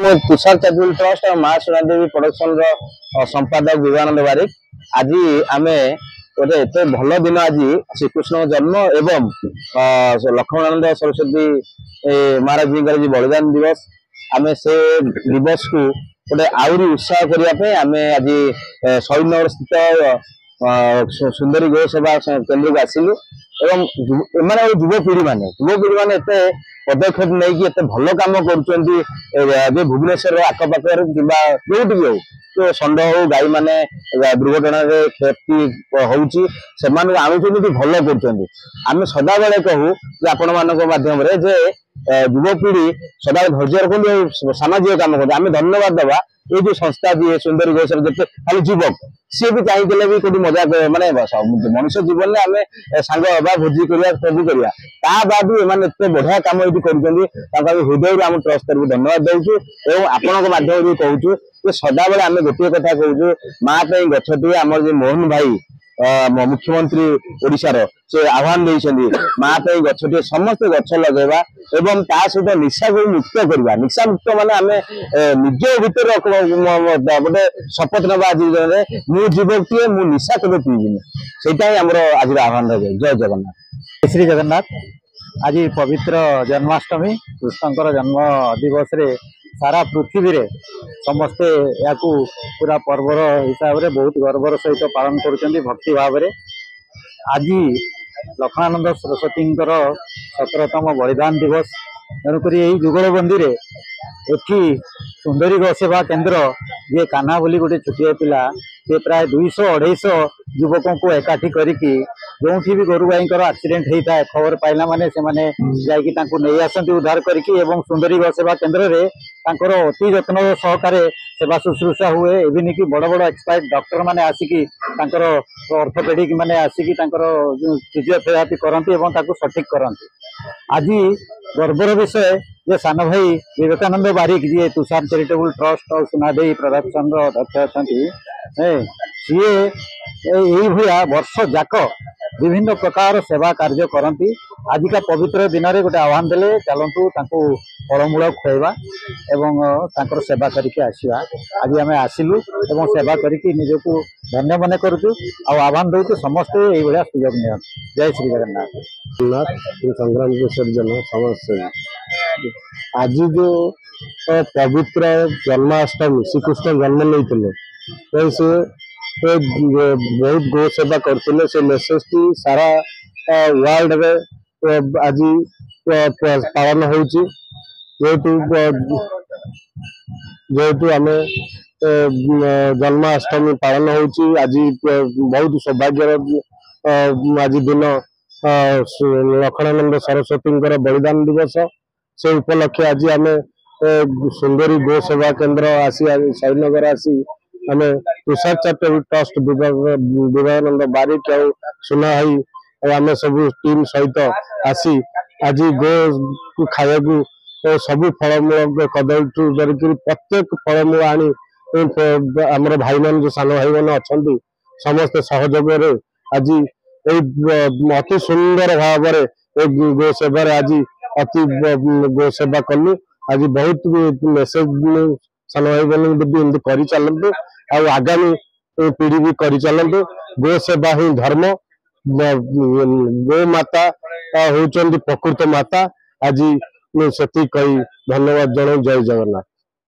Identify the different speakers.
Speaker 1: Tushar charitable trust और माँ सुनादेवी production संपादक विवेकानंद बारिक। आज आमे गोटे एत भल दिन आज श्रीकृष्ण जन्म एवं लक्ष्मणानंद सरस्वती महाराज जी बलिदान दिवस आमे से दिवस को गोटे आहरी उत्साह करने आमे आज शहीदनगर स्थित सुंदरी गौ सेवा केन्द्र को आसिलु एवं युवपीढ़ी मैंने एत पदक्षेप नहीं एत भल कम कर भुवनेश्वर आखपाखर कि जो भी हो तो षंड हो गाई मैंने दुर्घटना क्षति होने आणुचंदी भल कर सदा बेले कहू आपण माध्यम युवपीढ़ी सदा धैर्य रखते सामाजिक कम करते आम धन्यवाद दबा ये जो संस्था जी सुंदरी घोषर जिते खाली युवक सी भी चाहिए भी कौटी मजा माने मनुष्य जीवन में आम सांग हवा भोजी करवा सब करवा ता बाद एत बढ़िया कम ये कर हृदय आम ट्रस्ट तरफ धन्यवाद दौचु और आपण माध्यम कहूँ सदा बेले आम गोटे कथा कहूँ माँ गछटी आम मोहन भाई मुख्यमंत्री ओडिशार से आह्वान देइछन्ती माँ गछटी समस्त गछ लगेवा एवं ता सहित निशा को मुक्त करवा निशा मुक्त माने आमे निज भीतर गोटे शपथ नवा आज मु जीवकटे मु निशा केबे पीबिनी सेटा ही हमर आज आह्वान रहे। जय जगन्नाथ।
Speaker 2: श्री जगन्नाथ। आज पवित्र जन्माष्टमी कृष्णकर जन्म दिवस रे सारा पृथ्वी रे समस्ते या पूरा पर्वर हिसाब से बहुत गर्वर सहित पालन करुँच भक्ति भाव में। आज लक्ष्मणानंद सरस्वती 17तम बलिदान दिवस तेणुक जुगलबंदी में एठी सुंदरी गौ सेवा केन्द्र जे कान्हा बोली गोटे छुटिया पिला से प्राय 200-250 युवकों को एकाठी करिकी जो भी गोरु गाई एक्सीडेंट होता है खबर पाइला माने से माने जाइकी तांको नहीं आसंती उद्धार करिकी एवं सुंदरी गौ सेवा केन्द्र रे तांकर अति जत्न सहकारे सेवा शुश्रूषा हुए एवं कि बड़ बड़ एक्सपर्ट डॉक्टर माने आसिकी तांकर ऑर्थोपेडिक माने आसिकी तांकर फिजियोथेरापी करंती एवं ताको सठिक करंती। आज गर्वर विषय जे सान भाई विवेकानंद बारिक जी तुषार चैरिटेबल ट्रस्ट और सुनादेवी प्रोडक्शन अध्यक्ष अच्छा सी यही भाया वर्ष जाक विभिन्न प्रकार सेवा कार्य करती। आज का पवित्र दिन में गोटे आह्वान देले चलतु फलमूल खुआवा एवं तांकर सेवा करके आसवा। आज आम आसिलु एवं सेवा करके निजक धन्य मन करुचु आह्वान दौचु समस्ते यही भाया सुजोग नि। जय श्री जगन्नाथ।
Speaker 1: संग्राम विसर्जन समस्या आज जो पवित्र जन्माष्टमी श्रीकृष्ण जन्म नहीं से बहुत गो सेवा करते से मेसेज टी सारा वर्ल्ड रे आज पालन होची जेहेतु आम जन्माष्टमी पालन होची आज बहुत सौभाग्य आज दिन लक्ष्मणानंद सरस्वती बलिदान दिवस से उपलक्षे आज आम सुंदरी गो सेवा केन्द्र आसी शहीदनगर आसी आम तुषार चैरिटेबल ट्रस्ट विवेकानंद बारिक और सुना भाई आम सब टीम सहित आसी आज गो खाया सब फलमूल कदली प्रत्येक फलमूल आनी आमर भाई मान जो सान भाई मैंने अच्छा समस्त सहयोग आज अति सुंदर भाव गो सेवा आज अति गो सेवा कलु। आज बहुत मेसेज सान भाई बहन भी कर चलतु आगामी पीढ़ी भी कर चलतु। गो सेवा ही धर्म गो माता होती प्रकृत माता। आज से कही धन्यवाद जन। जय जगन्नाथ।